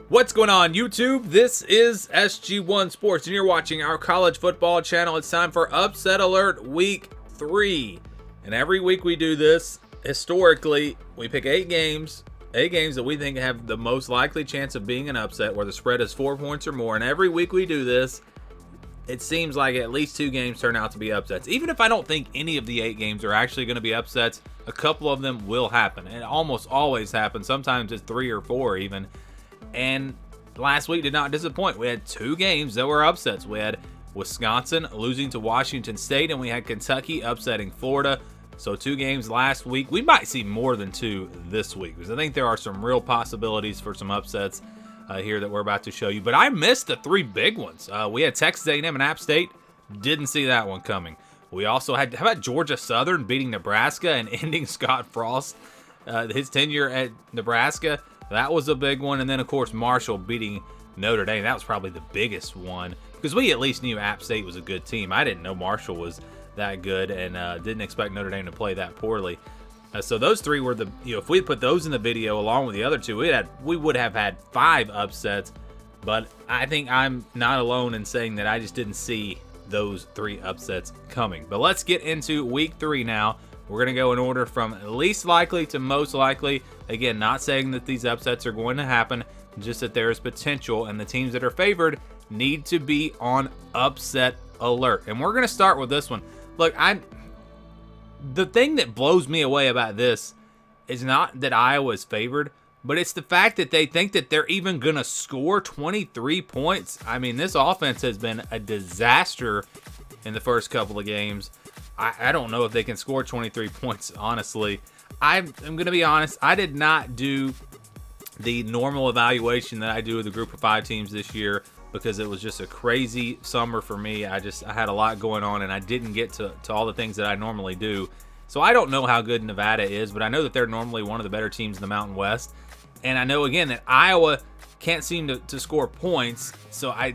What's going on, YouTube? This is SG1 Sports, and you're watching our college football channel. It's time for Upset Alert Week 3. And every week we do this, historically, we pick 8 games that we think have the most likely chance of being an upset, where the spread is 4 points or more. And every week we do this, it seems like at least 2 games turn out to be upsets. Even if I don't think any of the 8 games are actually going to be upsets, a couple of them will happen. And it almost always happens. Sometimes it's 3 or 4 even. And last week did not disappoint. We had 2 games that were upsets. We had Wisconsin losing to Washington State, and we had Kentucky upsetting Florida. So 2 games last week. We might see more than 2 this week, because I think there are some real possibilities for some upsets here that we're about to show you. But I missed the 3 big ones. We had Texas A&M and App State. Didn't see that one coming. We also had, how about Georgia Southern beating Nebraska and ending Scott Frost, his tenure at Nebraska? That was a big one. And then, of course, Marshall beating Notre Dame. That was probably the biggest one, because we at least knew App State was a good team. I didn't know Marshall was that good, and didn't expect Notre Dame to play that poorly. So those 3 were the, if we had put those in the video along with the other 2, we would have had 5 upsets. But I think I'm not alone in saying that I just didn't see those 3 upsets coming. But let's get into week 3 now. We're going to go in order from least likely to most likely. Again, not saying that these upsets are going to happen, just that there is potential, and the teams that are favored need to be on upset alert. And we're going to start with this one. Look, the thing that blows me away about this is not that Iowa's favored, but it's the fact that they think that they're even going to score 23 points. I mean, this offense has been a disaster in the first couple of games. I don't know if they can score 23 points, honestly. I'm going to be honest. I did not do the normal evaluation that I do with the group of 5 teams this year, because it was just a crazy summer for me. I had a lot going on, and I didn't get to all the things that I normally do. So I don't know how good Nevada is, but I know that they're normally one of the better teams in the Mountain West. And I know, again, that Iowa can't seem to score points. So I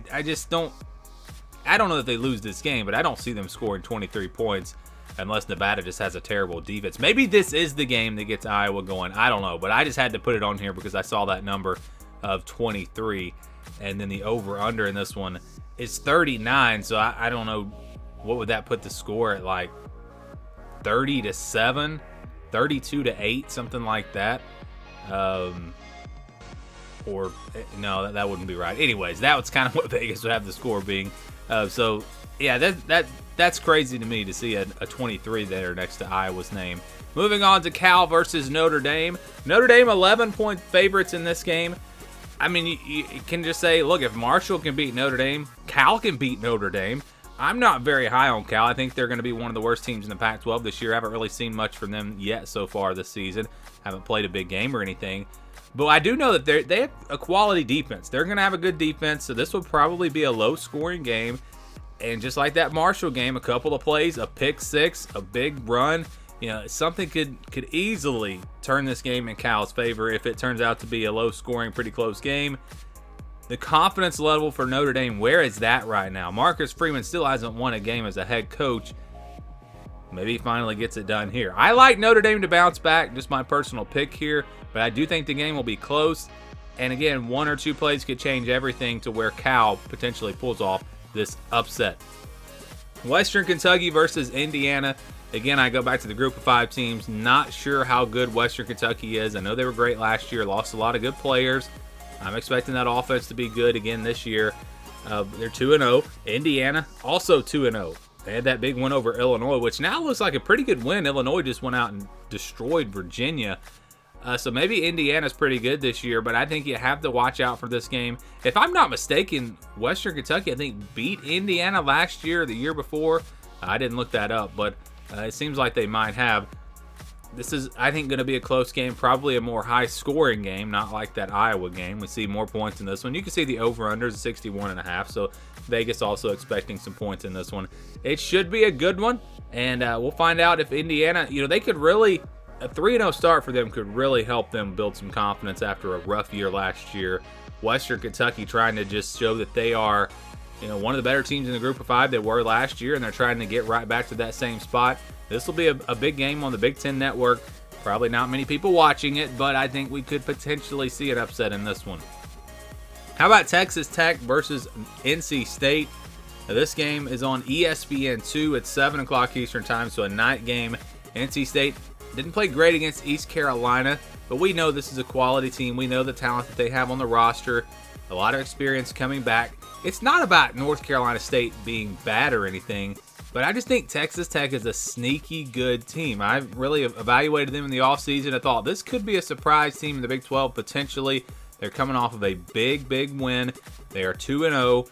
don't know that they lose this game, but I don't see them scoring 23 points unless Nevada just has a terrible defense. Maybe this is the game that gets Iowa going. I don't know, but I just had to put it on here because I saw that number of 23. And then the over-under in this one is 39. So I don't know, what would that put the score at, like 30-7, 32-8, something like that. Or no, that wouldn't be right. Anyways, that was kind of what Vegas would have the score being. So yeah, that's crazy to me to see a 23 there next to Iowa's name. Moving on to Cal versus Notre Dame. Notre Dame 11-point favorites in this game. I mean, you can just say, look, if Marshall can beat Notre Dame, Cal can beat Notre Dame. I'm not very high on Cal. I think they're going to be one of the worst teams in the Pac-12 this year. I haven't really seen much from them yet so far this season. Haven't played a big game or anything. But I do know that they have a quality defense. They're going to have a good defense, so this will probably be a low-scoring game. And just like that Marshall game, a couple of plays, a pick 6, a big run, something could easily turn this game in Cal's favor if it turns out to be a low-scoring, pretty close game. The confidence level for Notre Dame, where is that right now? Marcus Freeman still hasn't won a game as a head coach. Maybe he finally gets it done here. I like Notre Dame to bounce back, just my personal pick here, but I do think the game will be close. And again, 1 or 2 plays could change everything to where Cal potentially pulls off this upset. Western Kentucky versus Indiana. Again, I go back to the group of 5 teams. Not sure how good Western Kentucky is. I know they were great last year, lost a lot of good players. I'm expecting that offense to be good again this year. They're 2-0. Indiana, also 2-0. They had that big win over Illinois, which now looks like a pretty good win. Illinois just went out and destroyed Virginia. So maybe Indiana's pretty good this year, but I think you have to watch out for this game. If I'm not mistaken, Western Kentucky, I think, beat Indiana last year or the year before. I didn't look that up, but it seems like they might have. This is, I think, going to be a close game, probably a more high-scoring game, not like that Iowa game. We see more points in this one. You can see the over-under is 61.5, so Vegas also expecting some points in this one. It should be a good one, and we'll find out if Indiana, they could really, a 3-0 start for them could really help them build some confidence after a rough year last year. Western Kentucky trying to just show that they are, one of the better teams in the group of 5 they were last year, and they're trying to get right back to that same spot. This will be a big game on the Big Ten Network. Probably not many people watching it, but I think we could potentially see an upset in this one. How about Texas Tech versus NC State? Now, this game is on ESPN2 at 7 o'clock Eastern time, so a night game. NC State didn't play great against East Carolina, but we know this is a quality team. We know the talent that they have on the roster, a lot of experience coming back. It's not about North Carolina State being bad or anything, but I just think Texas Tech is a sneaky good team. I really evaluated them in the offseason. I thought this could be a surprise team in the Big 12 potentially. They're coming off of a big win. They are 2-0.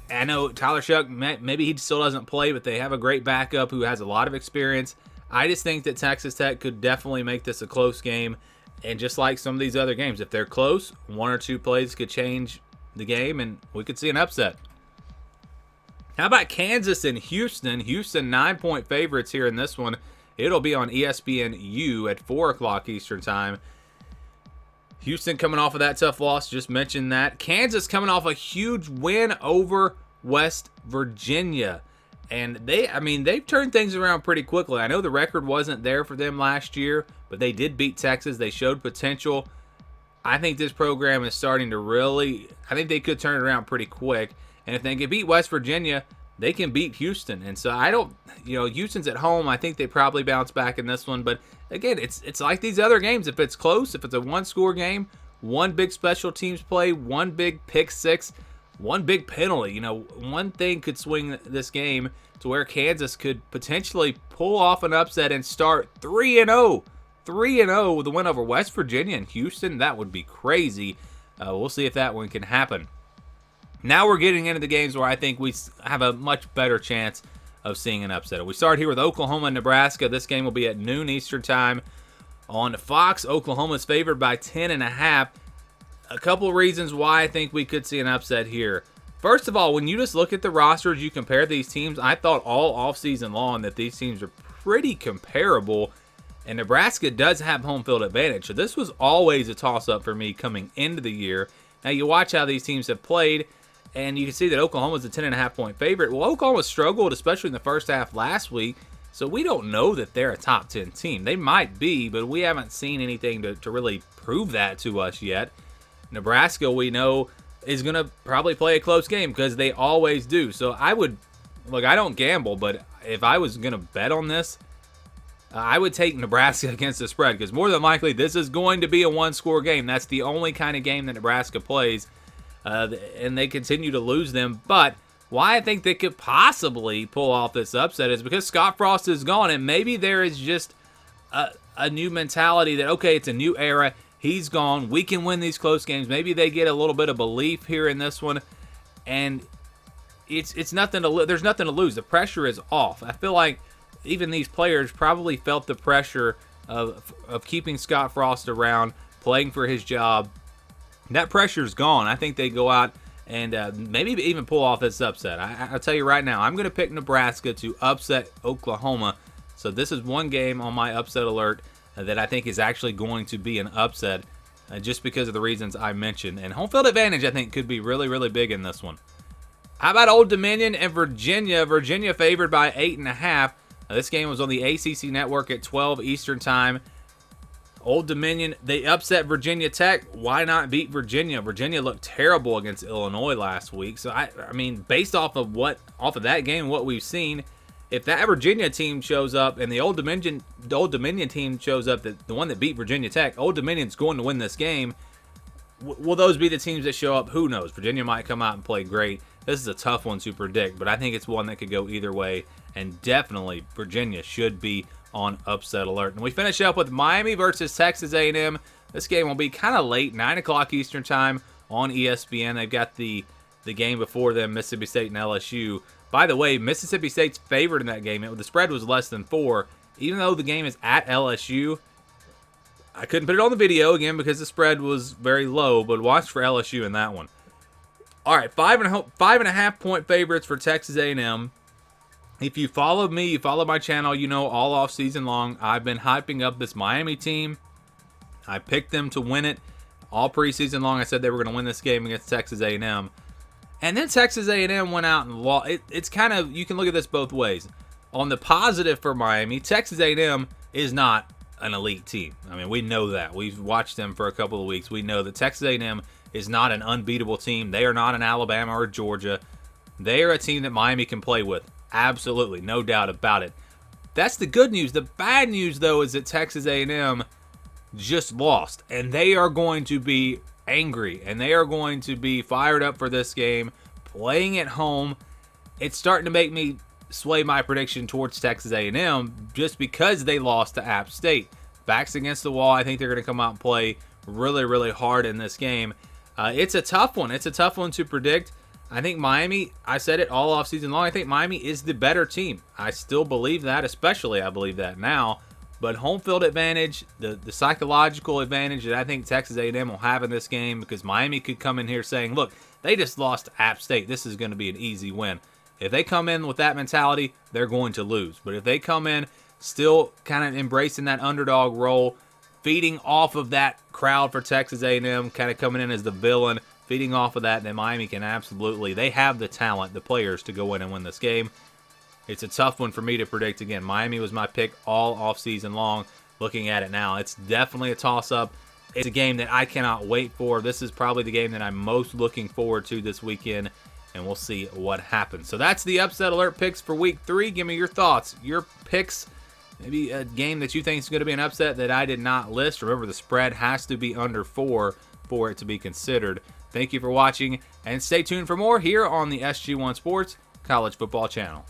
I know Tyler Shuck, maybe he still doesn't play, but they have a great backup who has a lot of experience. I just think that Texas Tech could definitely make this a close game. And just like some of these other games, if they're close, one or two plays could change the game, and we could see an upset. How about Kansas and Houston? Houston 9-point favorites here in this one. It'll be on ESPNU at 4 o'clock Eastern time. Houston coming off of that tough loss, just mentioned that. Kansas coming off a huge win over West Virginia. And they've turned things around pretty quickly. I know the record wasn't there for them last year, but they did beat Texas. They showed potential. I think this program is starting to I think they could turn it around pretty quick. And if they can beat West Virginia, they can beat Houston. And so Houston's at home. I think they probably bounce back in this one. But again, it's like these other games. If it's close, if it's a one-score game, one big special teams play, one big pick six, one big penalty, one thing could swing this game to where Kansas could potentially pull off an upset and start 3-0. 3-0 with a win over West Virginia and Houston. That would be crazy. We'll see if that one can happen. Now we're getting into the games where I think we have a much better chance of seeing an upset. We start here with Oklahoma and Nebraska. This game will be at noon Eastern time on Fox. Oklahoma is favored by 10.5. A couple reasons why I think we could see an upset here. First of all, when you just look at the rosters, you compare these teams, I thought all offseason long that these teams are pretty comparable, and Nebraska does have home field advantage. So this was always a toss-up for me coming into the year. Now you watch how these teams have played, and you can see that Oklahoma's a 10.5-point favorite. Well, Oklahoma struggled, especially in the first half last week, so we don't know that they're a top 10 team. They might be, but we haven't seen anything to really prove that to us yet. Nebraska, we know, is going to probably play a close game because they always do. So I don't gamble, but if I was going to bet on this, I would take Nebraska against the spread because more than likely this is going to be a one-score game. That's the only kind of game that Nebraska plays, and they continue to lose them. But why I think they could possibly pull off this upset is because Scott Frost is gone, and maybe there is just a new mentality that, okay, it's a new era. He's gone. We can win these close games. Maybe they get a little bit of belief here in this one, and it's nothing to there's nothing to lose. The pressure is off. I feel like even these players probably felt the pressure of keeping Scott Frost around, playing for his job. That pressure's gone. I think they go out and maybe even pull off this upset. I'll tell you right now, I'm going to pick Nebraska to upset Oklahoma. So this is one game on my upset alert that I think is actually going to be an upset just because of the reasons I mentioned. And home field advantage, I think, could be really, really big in this one. How about Old Dominion and Virginia? Virginia favored by 8.5. This game was on the ACC network at 12 Eastern time. Old Dominion, they upset Virginia Tech. Why not beat Virginia? Virginia looked terrible against Illinois last week. So, I mean, based off of that game, what we've seen, if that Virginia team shows up and the Old Dominion team shows up, the one that beat Virginia Tech, Old Dominion's going to win this game. Will those be the teams that show up? Who knows? Virginia might come out and play great. This is a tough one to predict, but I think it's one that could go either way, and definitely Virginia should be on upset alert. And we finish up with Miami versus Texas A&M. This game will be kind of late, 9 o'clock Eastern time on ESPN. They've got the game before them, Mississippi State and LSU. By the way, Mississippi State's favored in that game. The spread was less than 4. Even though the game is at LSU, I couldn't put it on the video again because the spread was very low, but watch for LSU in that one. All right, 5.5 point favorites for Texas A&M. If you followed me, you follow my channel, you know all off season long, I've been hyping up this Miami team. I picked them to win it all preseason long. I said they were going to win this game against Texas A&M. And then Texas A&M went out and lost. It's kind of, you can look at this both ways. On the positive for Miami, Texas A&M is not an elite team. I mean, we know that. We've watched them for a couple of weeks. We know that Texas A&M is not an unbeatable team. They are not an Alabama or Georgia. They are a team that Miami can play with. Absolutely, no doubt about it. That's the good news. The bad news, though, is that Texas A&M just lost, and they are going to be angry, and they are going to be fired up for this game, playing at home. It's starting to make me sway my prediction towards Texas A&M just because they lost to App State. Backs against the wall. I think they're going to come out and play really, really hard in this game. It's a tough one. It's a tough one to predict. I think Miami, I said it all offseason long, I think Miami is the better team. I still believe that, especially I believe that now. But home field advantage, the psychological advantage that I think Texas A&M will have in this game, because Miami could come in here saying, look, they just lost to App State. This is going to be an easy win. If they come in with that mentality, they're going to lose. But if they come in still kind of embracing that underdog role, feeding off of that crowd for Texas A&M, kind of coming in as the villain, feeding off of that, then Miami can absolutely, they have the talent, the players to go in and win this game. It's a tough one for me to predict. Again, Miami was my pick all offseason long. Looking at it now, it's definitely a toss-up. It's a game that I cannot wait for. This is probably the game that I'm most looking forward to this weekend, and we'll see what happens. So that's the Upset Alert picks for Week 3. Give me your thoughts, your picks, maybe a game that you think is going to be an upset that I did not list. Remember, the spread has to be under 4 for it to be considered. Thank you for watching, and stay tuned for more here on the SG1 Sports College Football Channel.